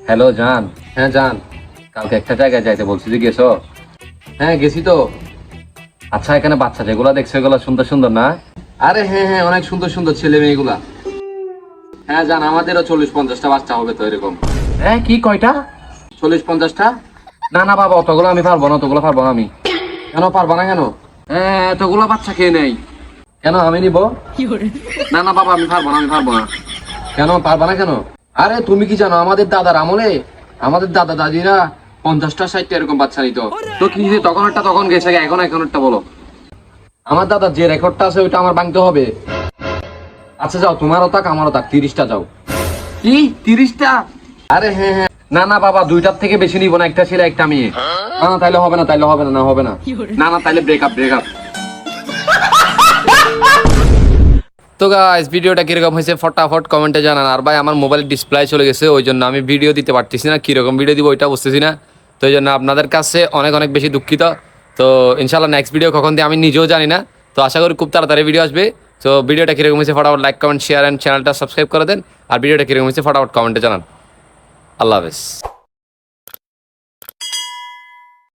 Hello জান। হ্যাঁ জান, কালকে একটা জায়গায় যাইতে বলছি যে গেছো? হ্যাঁ গেছি তো। আচ্ছা এখানে বাচ্চা যেগুলা দেখছো এগুলা সুন্দর সুন্দর না? আরে হ্যাঁ হ্যাঁ, অনেক সুন্দর সুন্দর ছেলে মেয়েগুলা। হ্যাঁ জান, আমাদেরও 40-50টা বাচ্চা হবে তো এরকম। হ্যাঁ কি কয়টা? 40-50টা। না না বাবা, অতগুলো আমি পারবো না, অতগুলো পারবো না আমি। কেন পারবো না কেন? হ্যাঁ এতগুলো বাচ্চা খেয়ে নেই। কেন আমি নিব? না না বাবা, আমি পারবো না, আমি পারবো না। কেন পারবা না কেন? আরে তুমি কি জানো, আমাদের দাদার আমলে আমাদের দাদা দাদিরা 50টা 60টা এরকম বাচ্চা নিত। তো কি যে তখন একটা তখন গেছে, এখন একটা বলো। আমার দাদার যে রেকর্ডটা আছে ওইটা আমার ভাঙতে হবে। আচ্ছা যাও, তোমারও তাক আমারও তাক, 30টা যাও। কি 30টা? আরে হ্যাঁ হ্যাঁ। না না বাবা, দুইটার থেকে বেশি নিব না, একটা ছেলে একটা মেয়ে। না না তাইলে হবে না, তাইলে হবে না, না হবে না। না না তাইলে ব্রেকআপ ব্রেকআপ। তো গাইস, ভিডিওটা কিরকম হয়েছে ফটাফট কমেন্টে জানান। আর ভাই আমার মোবাইল ডিসপ্লে চলে গেছে, ওই জন্য আমি ভিডিও দিতে পারতেছি না, কিরকম ভিডিও দিব ওইটা বুঝতেছি না। তো এই জন্য আপনাদের কাছে অনেক অনেক বেশি দুঃখিত। তো ইনশাল্লাহ নেক্সট ভিডিও কখন দিয়ে আমি নিজেও জানি না। তো আশা করি খুব তাড়াতাড়ি ভিডিও আসবে। তো ভিডিওটা কিরকম হয়েছে ফটাফট লাইক কমেন্ট শেয়ার অ্যান্ড চ্যানেলটা সাবস্ক্রাইব করে দেন। আর ভিডিওটা কিরকম হয়েছে ফটাফট কমেন্টে জানান। আল্লাহ হাফেজ।